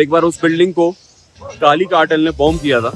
एक बार उस बिल्डिंग को काली कार्टेल ने बॉम्ब किया था,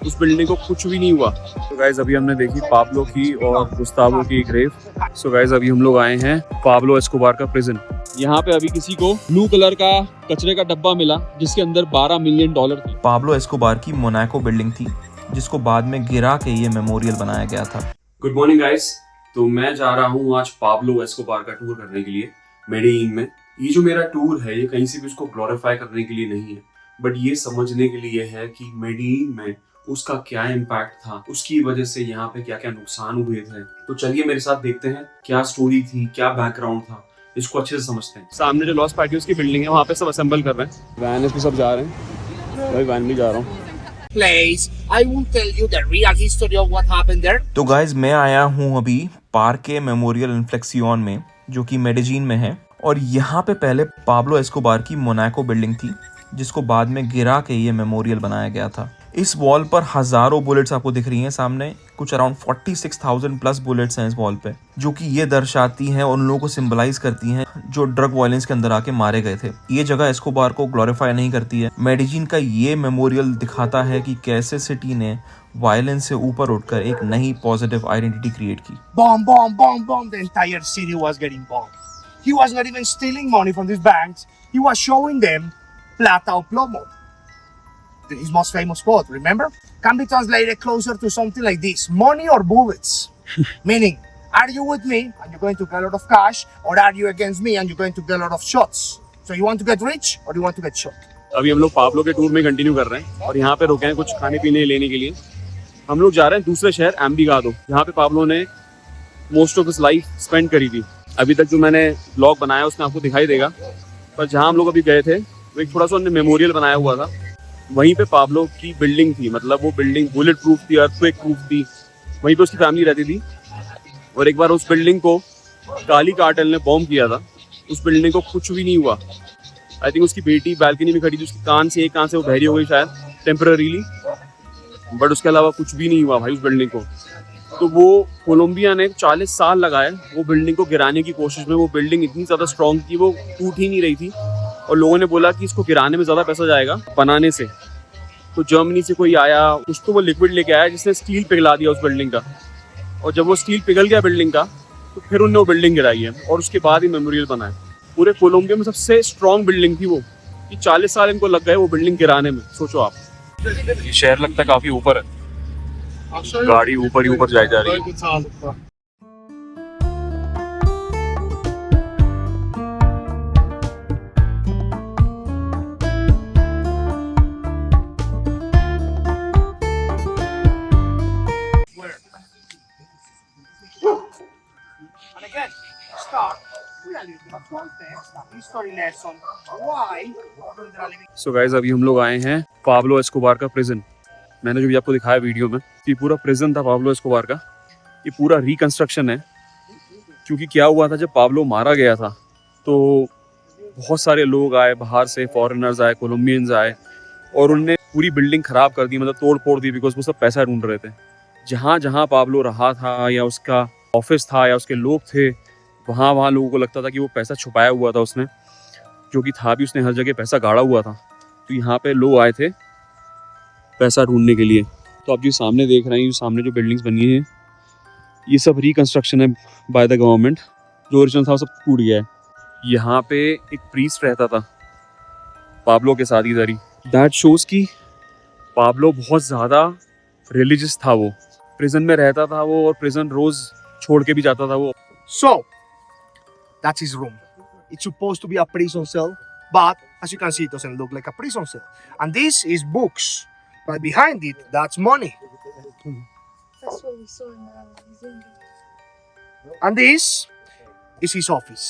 उस बिल्डिंग को कुछ भी नहीं हुआ। तो गाइज अभी हमने देखी पाब्लो की और गुस्तावो की ग्रेव। सो गाइज अभी हम लोग आए हैं पाब्लो एस्कोबार का प्रिजन। यहाँ पे अभी किसी को ब्लू कलर का कचरे का डब्बा मिला जिसके अंदर $12 मिलियन थी। पाब्लो एस्कोबार की मोनाको बिल्डिंग थी जिसको बाद में गिरा के ये मेमोरियल बनाया गया था। Good morning guys. तो मैं जा रहा हूँ आज पाब्लो एस्कोबार का टूर करने के लिए मेडेइन में। ये जो मेरा टूर है ये कहीं से भी उसको ग्लोरीफाई करने के लिए नहीं है, बट ये समझने के लिए है कि मेडेइन में उसका क्या इम्पैक्ट था, उसकी वजह से यहाँ पे क्या क्या नुकसान हुए थे। तो चलिए मेरे साथ देखते हैं क्या स्टोरी थी, क्या बैकग्राउंड था, इसको अच्छे से समझते हैं। सामने जो लॉस पैटियोस की बिल्डिंग है वहाँ पे सब असेंबल कर रहे हैं। वैन पे सब जा रहे हैं, मैं वैन भी जा रहा हूँ। Place, I will tell you the real history of what happened there. तो गाइज मैं आया हूँ अभी पार्के मेमोरियल इन्फ्लेक्सियोन में जो कि मेडेजिन में है, और यहाँ पे पहले पाब्लो एस्कोबार की मोनाको बिल्डिंग थी जिसको बाद में गिरा के ये मेमोरियल बनाया गया था। इस वॉल पर हजारों बुलेट्स आपको दिख रही हैं सामने, कुछ अराउंड 46,000 प्लस बुलेट्स हैं इस वॉल पे, जो कि ये दर्शाती हैं और उन लोगों को सिंबलाइज करती हैं जो ड्रग वायलेंस के अंदर आके मारे गए थे। ये जगह एस्कोबार को ग्लोरीफाई नहीं करती है। मेडेजिन का ये मेमोरियल दिखाता है कि कैसे सिटी ने वायलेंस से ऊपर उठकर एक नई पॉजिटिव आइडेंटिटी क्रिएट की। Bomb, bomb, bomb, bomb. The entire city was getting bombed. He was not even stealing money from these banks. He was showing them plata o plomo. His most famous quote, remember? Can be translated closer to something like this: money or bullets. Meaning, are you with me and you're going to get a lot of cash, or are you against me and you're going to get a lot of shots? So you want to get rich or you want to get shot? अभी हम लोग Pablo के tour में continue कर रहे हैं और यहाँ पे रुके हैं कुछ खाने पीने लेने के लिए। हम लोग जा रहे हैं दूसरे शहर एम्बिगादो, जहाँ पे पाब्लो ने most of his life spend करी थी। अभी तक जो मैंने ब्लॉग बनाया उसमें आपको दिखाई देगा, पर जहाँ हम लोग अभी गए थे वो एक थोड़ा सा उन्होंने मेमोरियल बनाया हुआ था। वहीं पे पाब्लो की बिल्डिंग थी, मतलब वो बिल्डिंग बुलेट प्रूफ थी, अर्थक्वेक प्रूफ थी। वहीं पे उसकी फैमिली रहती थी। और एक बार उस बिल्डिंग को काली कार्टेल ने बॉम्ब किया था, उस बिल्डिंग को कुछ भी नहीं हुआ। आई थिंक उसकी बेटी बालकनी में खड़ी थी, उसकी एक कान से वो बहरी हो गई शायद टेम्पररीली, बट उसके अलावा कुछ भी नहीं हुआ भाई उस बिल्डिंग को। तो वो कोलंबिया ने 40 साल लगाए वो बिल्डिंग को गिराने की कोशिश में। वो बिल्डिंग इतनी ज़्यादा स्ट्रॉन्ग थी, वो टूट ही नहीं रही थी, और लोगों ने बोला कि इसको गिराने में ज़्यादा पैसा जाएगा बनाने से। तो जर्मनी से कोई आया, कुछ तो वो लिक्विड लेके आया जिसने स्टील पिघला दिया उस बिल्डिंग का, और जब वो स्टील पिघल गया बिल्डिंग का तो फिर उन्होंने वो बिल्डिंग गिराई है और उसके बाद ही मेमोरियल बनाया। पूरे कोलंबिया में सबसे स्ट्रॉन्ग बिल्डिंग थी वो, कि 40 साल इनको लग गए वो बिल्डिंग गिराने में। सोचो आप, ये शहर लगता है काफ़ी ऊपर है, गाड़ी ऊपर ही ऊपर जा रही है। And again, start with a little bit of context, a history lesson, why so guys अभी हम लोग आए हैं पाब्लो एस्कोबार का प्रिजन। मैंने जो भी आपको दिखाया वीडियो में, ये पूरा प्रिजन था पाब्लो एस्कोबार का। ये पूरा रिकंस्ट्रक्शन है, क्योंकि क्या हुआ था जब पाब्लो मारा गया था तो बहुत सारे लोग आए बाहर से, फॉरेनर्स आए, कोलंबियंस आए, और उनने पूरी बिल्डिंग ख़राब कर दी, मतलब तोड़ फोड़ दी, बिकॉज वो सब पैसा ढूंढ रहे थे। जहाँ जहाँ पाब्लो रहा था या उसका ऑफिस था या उसके लोग थे, वहाँ वहाँ लोगों को लगता था कि वो पैसा छुपाया हुआ था उसने, जो कि था भी, उसने हर जगह पैसा गाड़ा हुआ था। तो यहाँ पे लोग आए थे पैसा ढूंढने के लिए। तो आप जो सामने देख रहे हैं, जो सामने जो बिल्डिंग्स बनी हैं, ये सब रिकंस्ट्रक्शन है बाय द गवर्नमेंट। जो ओरिजिनल था वो सब टूट गया है। यहाँ पे एक प्रीस्ट रहता था पाब्लो के साथ इधर ही। दैट शोज कि पाब्लो बहुत ज़्यादा रिलीजियस था। वो प्रिजन में रहता था वो, और प्रिजन रोज छोड़ के भी जाता था वो। So, that's his room. It's supposed to be a prison cell, but as you can see, it doesn't look like a prison cell. And this is books, but behind it, that's money. That's what we saw in the museum. And this is his office.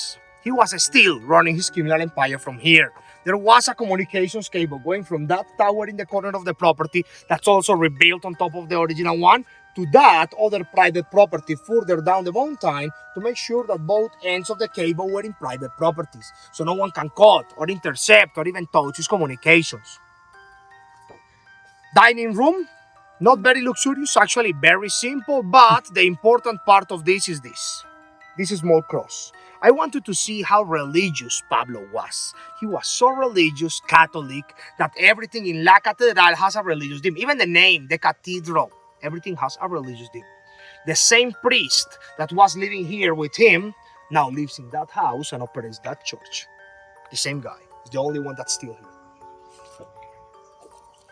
He was still running his criminal empire from here. There was a communications cable going from that tower in the corner of the property that's also rebuilt on top of the original one to that other private property further down the mountain, to make sure that both ends of the cable were in private properties, so no one can cut or intercept or even touch his communications. Dining room, not very luxurious, actually very simple, but the important part of this is this small cross. I wanted to see how religious Pablo was. He was so religious, Catholic, that everything in La Catedral has a religious theme. Even the name, the cathedral, everything has a religious theme. The same priest that was living here with him now lives in that house and operates that church. The same guy. He's the only one that's still here.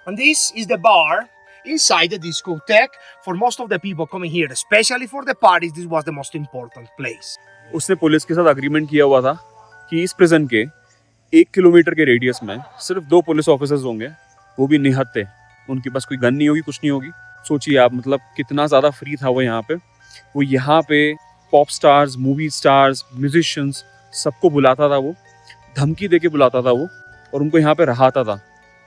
And this is the bar inside the discotheque. For most of the people coming here, especially for the parties, this was the most important place. उसने police के साथ agreement किया हुआ था कि इस prison के 1 kilometre के रेडियस में सिर्फ 2 पुलिस ऑफिसर्स होंगे, वो भी निहत्थे। उनके पास कोई गन नहीं होगी, कुछ नहीं होगी। सोचिए आप, मतलब कितना ज़्यादा फ्री था वो यहाँ पे। वो यहाँ पे pop stars, movie stars, musicians सबको बुलाता था, वो धमकी दे के बुलाता था वो, और उनको यहाँ पे रहाता था।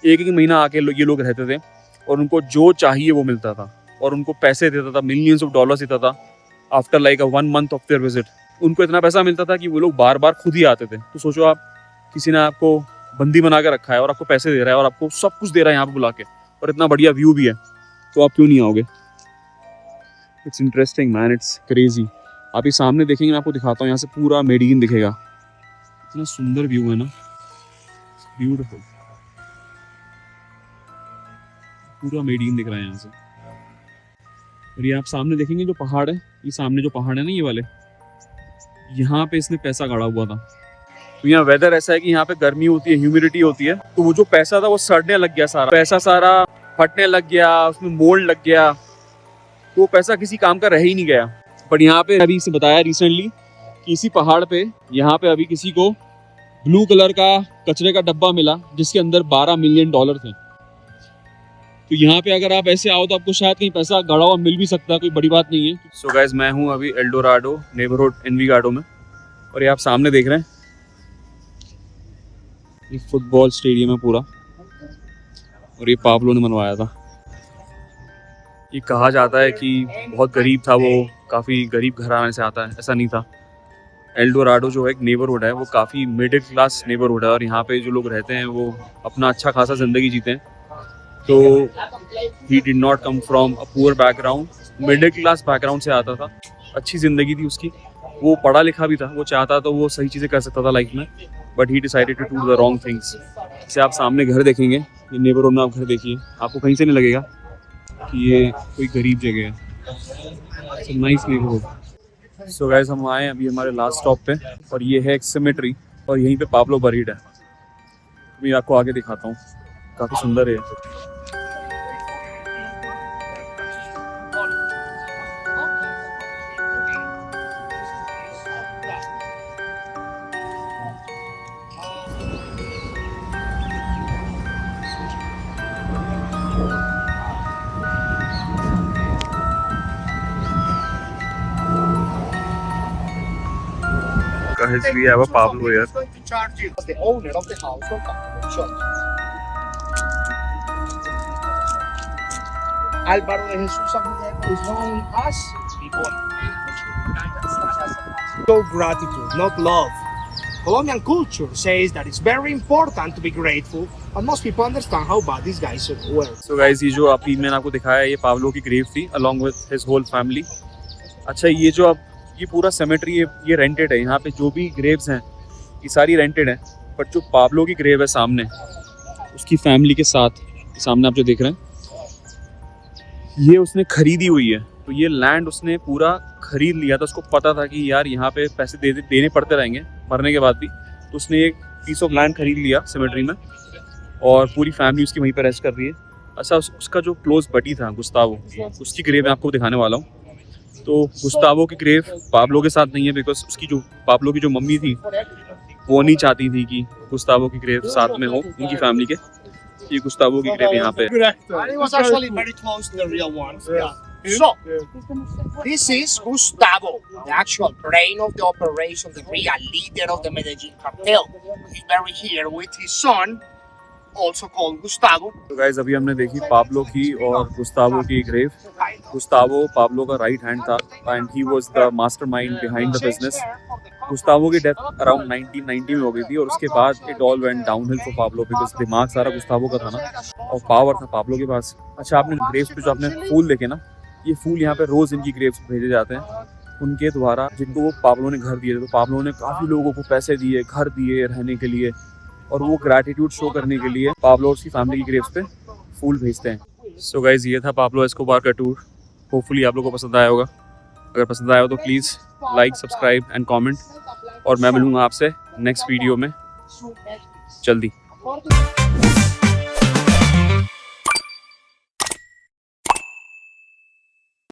एक महीना आके ये लोग रहते थे और उनको जो चाहिए वो मिलता था, और उनको पैसे देता था, मिलियंस ऑफ डॉलर्स देता था after like 1 month of their visit. उनको इतना पैसा मिलता था कि वो लोग बार बार खुद ही आते थे। तो सोचो आप, किसी ने आपको बंदी बना के रखा है और आपको पैसे दे रहा है और आपको सब कुछ दे रहा है यहाँ पे बुला के, और इतना बढ़िया व्यू भी है, तो आप क्यों नहीं आओगे? It's interesting man, it's crazy. आप ये सामने देखेंगे, मैं आपको दिखाता हूँ, यहाँ से पूरा मेडिगिन दिखेगा। इतना सुंदर व्यू है ना, ब्यूटीफुल। पूरा मेडिगिन दिख रहा है यहाँ से। और ये आप सामने देखेंगे जो पहाड़ है, ये सामने जो पहाड़ है ना, ये वाले, यहाँ पे इसने पैसा गाड़ा हुआ था। तो यहाँ वेदर ऐसा है कि यहाँ पे गर्मी होती है, ह्यूमिडिटी होती है, तो वो जो पैसा था वो सड़ने लग गया, सारा पैसा सारा फटने लग गया, उसमें मोल्ड लग गया, तो वो पैसा किसी काम का रह ही नहीं गया। बट यहाँ पे अभी इसे बताया रिसेंटली कि इसी पहाड़ पे यहाँ पे अभी किसी को ब्लू कलर का कचरे का डब्बा मिला जिसके अंदर $12 मिलियन थे। तो यहाँ पे अगर आप ऐसे आओ तो आपको शायद कहीं पैसा गड़ा हुआ मिल भी सकता है, कोई बड़ी बात नहीं है। सो गाइस, मैं हूँ अभी एल्डोराडो नेबरहुड एनविगाडो में, और ये आप सामने देख रहे हैं, ये फुटबॉल स्टेडियम है पूरा, और ये पाब्लो ने बनवाया था। ये कहा जाता है कि बहुत गरीब था वो, काफ़ी गरीब घराने से आता है, ऐसा नहीं था। एल्डोराडो जो है एक नेबरहुड है, वो काफ़ी मिडिल क्लास नेबरहुड है, और यहाँ पे जो लोग रहते हैं वो अपना अच्छा खासा ज़िंदगी जीते हैं। तो he did not come from a poor background, middle class background से आता था, अच्छी ज़िंदगी थी उसकी, वो पढ़ा लिखा भी था, वो चाहता तो वो सही चीज़ें कर सकता था लाइफ में, but he decided to do the wrong things. जैसे आप सामने घर देखेंगे, ये नेबरहुड में आप घर देखिए, आपको कहीं से नहीं लगेगा कि ये कोई गरीब जगह है। Nice neighbourhood. सो गाइस, हम आए अभी हमारे लास्ट स्टॉप पे, और ये है एक सिमेट्री, और यहीं पे पाब्लो बरीड है। मैं आपको आगे दिखाता हूँ, काफ़ी सुंदर है। Guys, we have a Pablo here. He's going to charge you. The owner of the house will come to the church. Álvaro de Jesús Agudelo is known as people. So gratitude, not love. Colombian culture says that it's very important to be grateful, but most people understand how bad these guys were. So guys, ये जो आपकी मैंने आपको दिखाया, ये Pablo की grave थी along with his whole family. अच्छा, ये जो आप ये पूरा सेमेट्री ये रेंटेड है, यहाँ पे जो भी ग्रेव्स हैं ये सारी रेंटेड हैं, बट जो पाब्लो की ग्रेव है सामने, उसकी फैमिली के साथ, सामने आप जो देख रहे हैं, ये उसने खरीदी हुई है। तो ये लैंड उसने पूरा खरीद लिया था, उसको पता था कि यार यहाँ पे पैसे देने पड़ते रहेंगे मरने के बाद भी, तो उसने एक पीस ऑफ लैंड खरीद लिया सेमेट्री में, और पूरी फैमिली उसकी वहीं पर रेस्ट कर रही है। अच्छा, उसका जो क्लोज बडी था गुस्तावो, उसकी ग्रेव मैं आपको दिखाने वाला हूँ। तो गुस्तावो की ग्रेव पाब्लो के साथ नहीं है, बिकॉज उसकी जो पाब्लो की जो मम्मी थी वो नहीं चाहती थी कि गुस्तावो की ग्रेव साथ में हो उनकी फैमिली के। ये गुस्तावो की ग्रेव यहाँ पे। And it was actually very close to the real one. Yeah. So, this is Gustavo, the actual brain of the operation, the real leader of the Medellin cartel. He's buried here with his son, also called Gustavo. तो guys, अभी हमने देखी Pablo की और Gustavo की grave. Gustavo Pablo का right hand था, and he was the mastermind behind the business. Gustavo की डेथ अराउंड 1990 में हो गई थी, और उसके बाद it all went downhill for Pablo, because दिमाग सारा गुस्तावो का था ना, और पावर था पाब्लो के पास। अच्छा, आपने ग्रेव्स पे जो आपने फूल देखे ना, ये फूल यहाँ पे रोज इनकी ग्रेव्स भेजे जाते हैं, उनके द्वारा जिनको वो पाब्लो ने घर दिए थे, तो पाब्लो ने काफ़ी लोगों को पैसे दिए, घर दिए रहने के लिए, और वो ग्रैटिट्यूड शो करने के लिए पाब्लो और उसकी फैमिली की ग्रेव्स पे फूल भेजते हैं। सो गाइज, ये था पाब्लो एस्कोबार का टूर। होपफुली आप लोगों को पसंद आया होगा। अगर पसंद आया हो तो please like, subscribe and comment, और मैं मिलूंगा आपसे नेक्स्ट वीडियो में जल्दी।